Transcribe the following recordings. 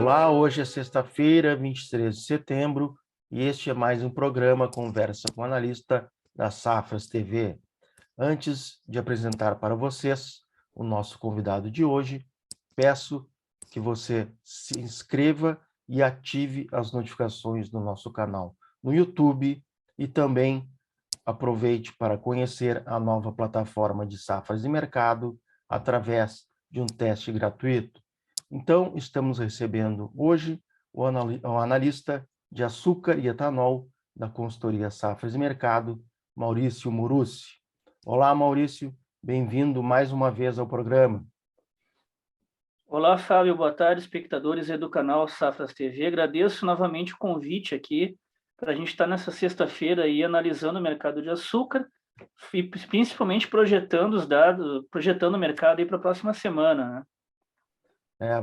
Olá, hoje é sexta-feira, 23 de setembro, e este é mais um programa Conversa com o Analista da Safras TV. Antes de apresentar para vocês o nosso convidado de hoje, peço que você se inscreva e ative as notificações do nosso canal no YouTube e também aproveite para conhecer a nova plataforma de Safras e Mercado através de um teste gratuito. Então, estamos recebendo hoje o analista de açúcar e etanol da consultoria Safras e Mercado, Maurício Murussi. Olá, Maurício, bem-vindo mais uma vez ao programa. Olá, Fábio, boa tarde, espectadores do canal Safras TV. Agradeço novamente o convite aqui para a gente estar nessa sexta-feira aí analisando o mercado de açúcar e principalmente projetando os dados, projetando o mercado aí para a próxima semana, né?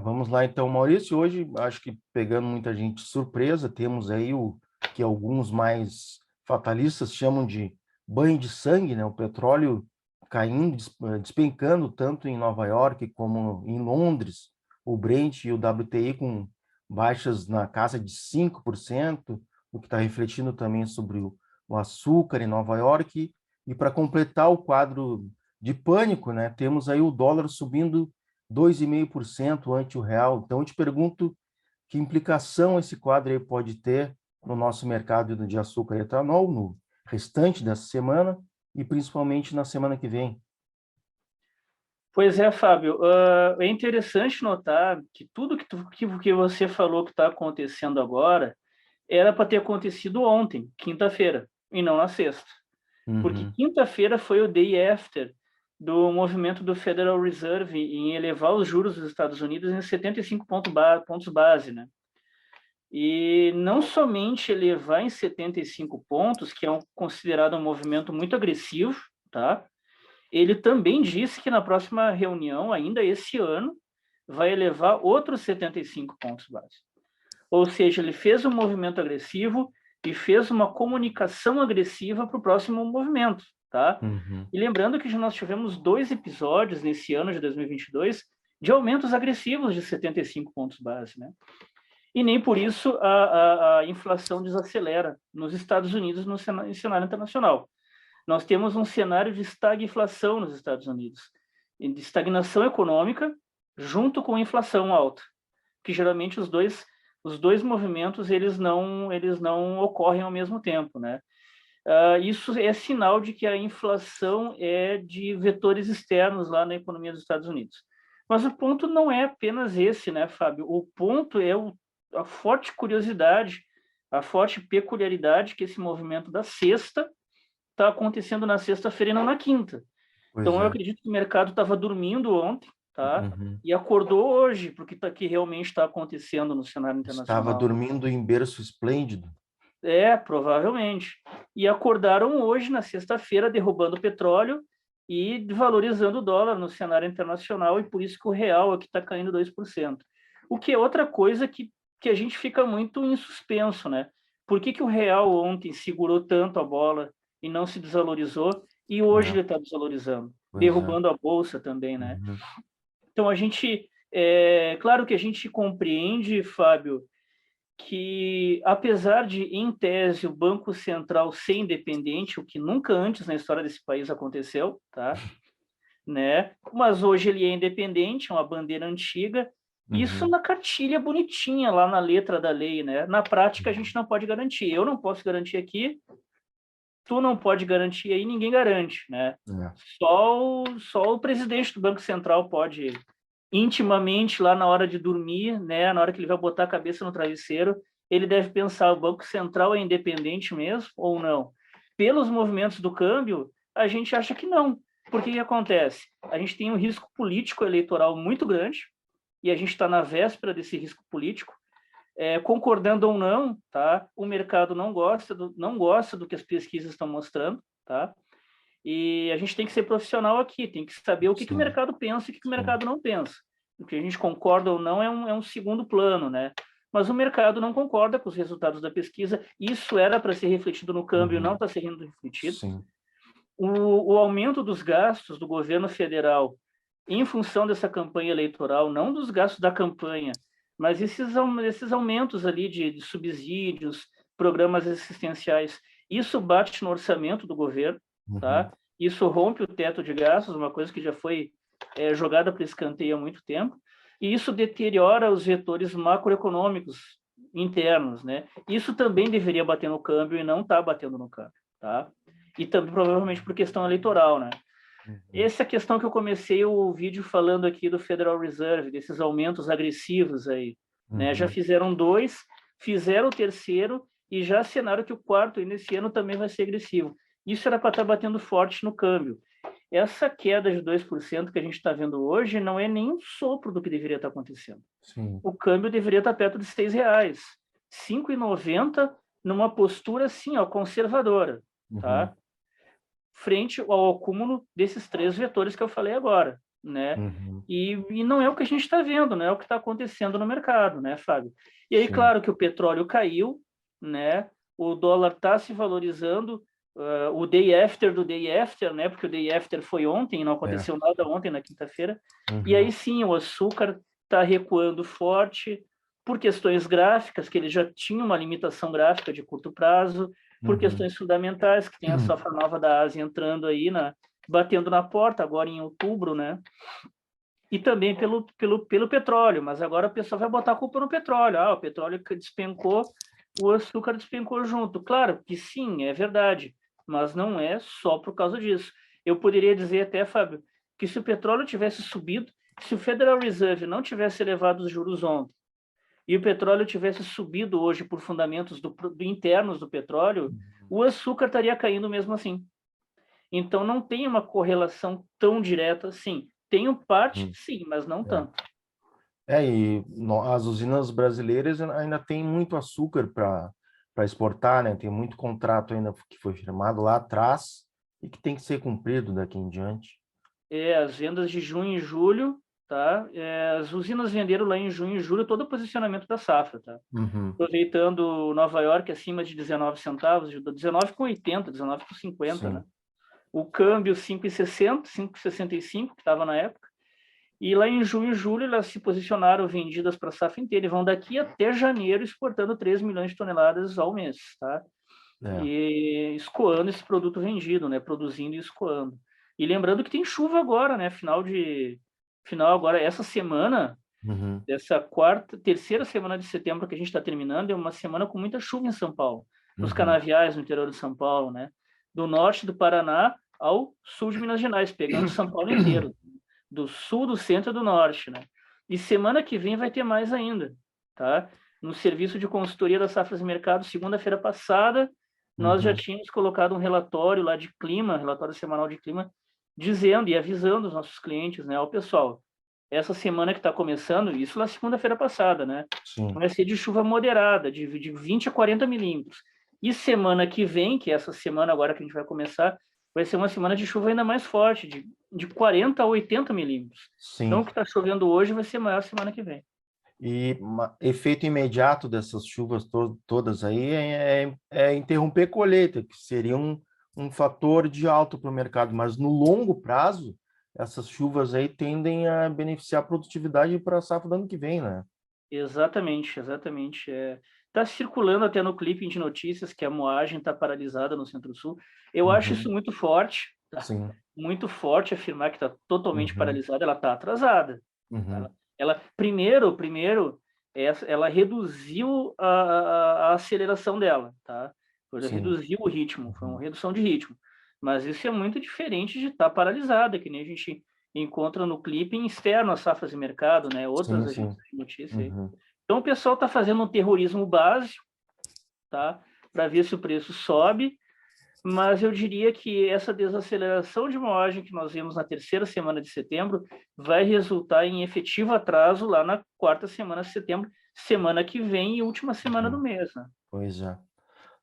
Vamos lá então, Maurício. Hoje, acho que pegando muita gente de surpresa, temos aí o que alguns mais fatalistas chamam de banho de sangue, né? O petróleo caindo, despencando tanto em Nova York como em Londres, o Brent e o WTI com baixas na casa de 5%, o que está refletindo também sobre o açúcar em Nova York. E para completar o quadro de pânico, né? Temos aí o dólar subindo 2,5% ante o real. Então, eu te pergunto que implicação esse quadro aí pode ter no nosso mercado de açúcar e etanol no restante dessa semana e principalmente na semana que vem. Pois é, Fábio, é interessante notar que tudo que você falou que está acontecendo agora era para ter acontecido ontem, quinta-feira, e não na sexta. Porque quinta-feira foi o day after do movimento do Federal Reserve em elevar os juros dos Estados Unidos em 75 pontos base, né? E não somente elevar em 75 pontos, que é considerado um movimento muito agressivo, tá? Ele também disse que na próxima reunião, ainda esse ano, vai elevar outros 75 pontos base. Ou seja, ele fez um movimento agressivo e fez uma comunicação agressiva para o próximo movimento, tá? E lembrando que nós tivemos 2 episódios nesse ano de 2022 de aumentos agressivos de 75 pontos base, né? E nem por isso a inflação desacelera nos Estados Unidos no cenário internacional. Nós temos um cenário de estagflação nos Estados Unidos, de estagnação econômica junto com inflação alta, que geralmente os dois movimentos eles não ocorrem ao mesmo tempo, né? Isso é sinal de que a inflação é de vetores externos lá na economia dos Estados Unidos. Mas o ponto não é apenas esse, né, Fábio? O ponto é a forte curiosidade, a forte peculiaridade que esse movimento da sexta está acontecendo na sexta-feira e não na quinta. Então, eu acredito que o mercado estava dormindo ontem, tá? E acordou hoje, porque que realmente está acontecendo no cenário internacional. Estava dormindo em berço esplêndido. Provavelmente. E acordaram hoje, na sexta-feira, derrubando o petróleo e valorizando o dólar no cenário internacional, e por isso que o real aqui está caindo 2%. O que é outra coisa que a gente fica muito em suspenso, né? Por que o real ontem segurou tanto a bola e não se desvalorizou, e hoje ele está desvalorizando, derrubando a bolsa também, né? Então, claro que a gente compreende, Fábio, que apesar de, em tese, o Banco Central ser independente, o que nunca antes na história desse país aconteceu, tá? Né? Mas hoje ele é independente, é uma bandeira antiga, isso na cartilha bonitinha, lá na letra da lei, né? Na prática, a gente não pode garantir. Eu não posso garantir aqui, tu não pode garantir aí, ninguém garante, né? Só o presidente do Banco Central pode, intimamente, lá na hora de dormir, né? Na hora que ele vai botar a cabeça no travesseiro, ele deve pensar, o Banco Central é independente mesmo ou não? Pelos movimentos do câmbio, a gente acha que não. Por que acontece? A gente tem um risco político eleitoral muito grande, e a gente está na véspera desse risco político, concordando ou não, tá? O mercado não gosta do que as pesquisas estão mostrando, tá? E a gente tem que ser profissional aqui, tem que saber o que o mercado pensa e o que o mercado não pensa. O que a gente concorda ou não é um segundo plano, né? Mas o mercado não concorda com os resultados da pesquisa, isso era para ser refletido no câmbio, não está sendo refletido. O aumento dos gastos do governo federal em função dessa campanha eleitoral, não dos gastos da campanha, Mas esses aumentos ali de subsídios, programas assistenciais, isso bate no orçamento do governo, tá? Isso rompe o teto de gastos, uma coisa que já foi jogada para escanteio há muito tempo, e isso deteriora os vetores macroeconômicos internos, né? Isso também deveria bater no câmbio e não está batendo no câmbio, tá? E também provavelmente por questão eleitoral, né? Essa é a questão que eu comecei o vídeo falando aqui do Federal Reserve, desses aumentos agressivos aí, né? Já fizeram 2, fizeram o terceiro e já assinaram que o quarto nesse ano também vai ser agressivo. Isso era para estar batendo forte no câmbio. Essa queda de 2% que a gente está vendo hoje não é nem um sopro do que deveria estar acontecendo. Sim. O câmbio deveria estar perto de R$6, R$ 5,90 numa postura assim, ó, conservadora, tá? Frente ao acúmulo desses 3 vetores que eu falei agora, né? E não é o que a gente está vendo, não é o que está acontecendo no mercado, né, Fábio? E aí, claro que o petróleo caiu, né? O dólar está se valorizando, o day after do day after, né? Porque o day after foi ontem, não aconteceu nada ontem, na quinta-feira. E aí sim, o açúcar está recuando forte por questões gráficas, que ele já tinha uma limitação gráfica de curto prazo, por questões fundamentais, que tem a safra nova da Ásia entrando aí, batendo na porta agora em outubro, né? E também pelo petróleo, mas agora o pessoal vai botar a culpa no petróleo. Ah, o petróleo que despencou, o açúcar despencou junto. Claro que sim, é verdade, mas não é só por causa disso. Eu poderia dizer até, Fábio, que se o petróleo tivesse subido, se o Federal Reserve não tivesse elevado os juros ontem, e o petróleo tivesse subido hoje por fundamentos internos do petróleo, o açúcar estaria caindo mesmo assim. Então, não tem uma correlação tão direta assim. Tem parte, sim, mas não tanto. E as usinas brasileiras ainda têm muito açúcar para exportar, né? Tem muito contrato ainda que foi firmado lá atrás e que tem que ser cumprido daqui em diante. As vendas de junho e julho, tá? As usinas venderam lá em junho e julho todo o posicionamento da safra, tá? Aproveitando Nova York acima de 19 centavos, 19,80, 19,50, né? O câmbio 5,60, 5,65, que estava na época. E lá em junho e julho elas se posicionaram vendidas para a safra inteira e vão daqui até janeiro exportando 3 milhões de toneladas ao mês, tá? E escoando esse produto vendido, né? Produzindo e escoando. E lembrando que tem chuva agora, né? Final agora, essa semana, essa terceira semana de setembro que a gente está terminando, é uma semana com muita chuva em São Paulo, nos canaviais no interior de São Paulo, né? Do norte do Paraná ao sul de Minas Gerais, pegando São Paulo inteiro, do sul, do centro e do norte, né? E semana que vem vai ter mais ainda, tá? No serviço de consultoria das safras e mercado, segunda-feira passada, nós já tínhamos colocado um relatório lá de clima, relatório semanal de clima, dizendo e avisando os nossos clientes, né? Ó, pessoal, essa semana que está começando, isso na segunda-feira passada, né? Vai ser de chuva moderada, de 20 a 40 milímetros. E semana que vem, que é essa semana agora que a gente vai começar, vai ser uma semana de chuva ainda mais forte, de 40 a 80 milímetros. Então, o que está chovendo hoje vai ser maior semana que vem. E efeito imediato dessas chuvas todas aí é interromper colheita, que seria um fator de alto para o mercado, mas no longo prazo, essas chuvas aí tendem a beneficiar a produtividade para a safra do ano que vem, né? Exatamente, exatamente. Está circulando até no clipe de notícias que a moagem está paralisada no Centro-Sul. Eu acho isso muito forte, tá? Muito forte afirmar que está totalmente paralisada, ela está atrasada. Primeiro, ela reduziu a aceleração dela, tá? Reduziu o ritmo, foi uma redução de ritmo. Mas isso é muito diferente de estar paralisada, que nem a gente encontra no clipe externo às safras de mercado, né? Outras agências de notícia aí. Então, o pessoal está fazendo um terrorismo básico, tá? Para ver se o preço sobe, mas eu diria que essa desaceleração de moagem que nós vimos na terceira semana de setembro vai resultar em efetivo atraso lá na quarta semana de setembro, semana que vem e última semana do mês, né? Pois é.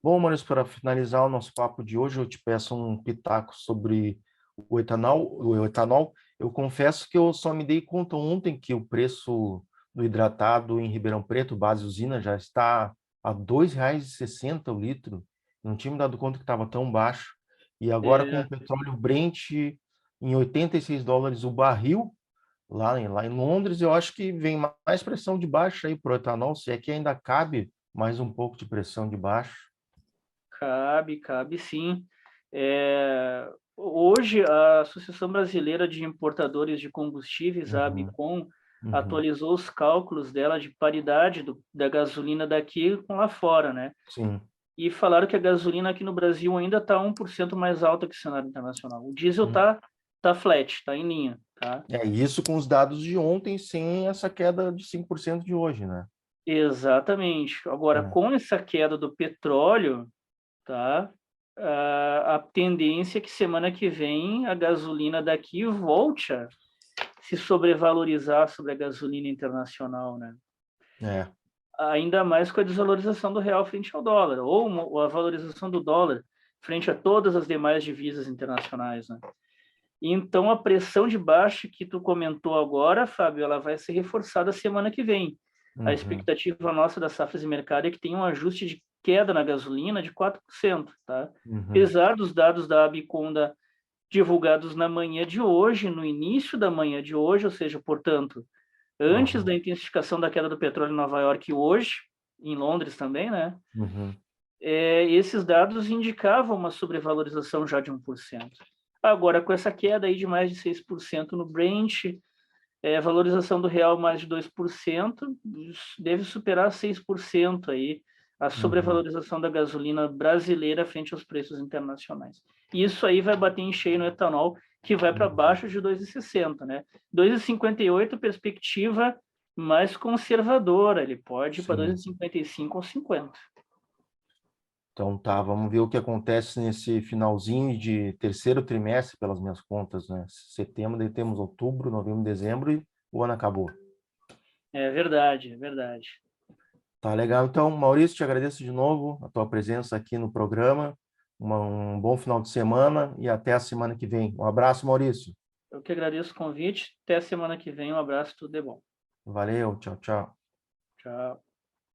Bom, Maurício, para finalizar o nosso papo de hoje, eu te peço um pitaco sobre o etanol. Eu confesso que eu só me dei conta ontem que o preço do hidratado em Ribeirão Preto, base usina, já está a R$ 2,60 o litro. Não tinha me dado conta que estava tão baixo. E agora com o petróleo Brent em $86 o barril, Lá em Londres, eu acho que vem mais pressão de baixo aí para o etanol, se é que ainda cabe mais um pouco de pressão de baixo. Cabe sim. Hoje, a Associação Brasileira de Importadores de Combustíveis, a Uhum, ABICOM, uhum, atualizou os cálculos dela de paridade da gasolina daqui com lá fora, né? sim. E falaram que a gasolina aqui no Brasil ainda está 1% mais alta que o cenário internacional. O diesel Hum. tá flat, está em linha, tá? É isso com os dados de ontem, sem essa queda de 5% de hoje, né? Exatamente. Agora, É. com essa queda do petróleo, tá? A tendência é que semana que vem a gasolina daqui volte a se sobrevalorizar sobre a gasolina internacional, né? É. Ainda mais com a desvalorização do real frente ao dólar, ou a valorização do dólar frente a todas as demais divisas internacionais, né? Então, a pressão de baixa que tu comentou agora, Fábio, ela vai ser reforçada semana que vem. A Uhum, expectativa nossa da Safras e Mercado é que tenha um ajuste de queda na gasolina de 4%, tá? uhum, Apesar dos dados da Abiconda divulgados na manhã de hoje, no início da manhã de hoje, ou seja, portanto, antes uhum, da intensificação da queda do petróleo em Nova York hoje, em Londres também, né? uhum, Esses dados indicavam uma sobrevalorização já de 1%. Agora, com essa queda aí de mais de 6% no Brent, valorização do real mais de 2%, deve superar 6% aí a uhum, sobrevalorização da gasolina brasileira frente aos preços internacionais. Isso aí vai bater em cheio no etanol, que vai para uhum. baixo de 2,60, né? 2,58 perspectiva mais conservadora, ele pode ir para Sim. 2,55 ou 50. Então tá, vamos ver o que acontece nesse finalzinho de terceiro trimestre, pelas minhas contas, né? Setembro, daí temos outubro, novembro, dezembro e o ano acabou. É verdade, é verdade. Tá legal. Então, Maurício, te agradeço de novo a tua presença aqui no programa. Um bom final de semana e até a semana que vem. Um abraço, Maurício. Eu que agradeço o convite. Até a semana que vem. Um abraço, tudo de bom. Valeu, tchau, tchau. Tchau.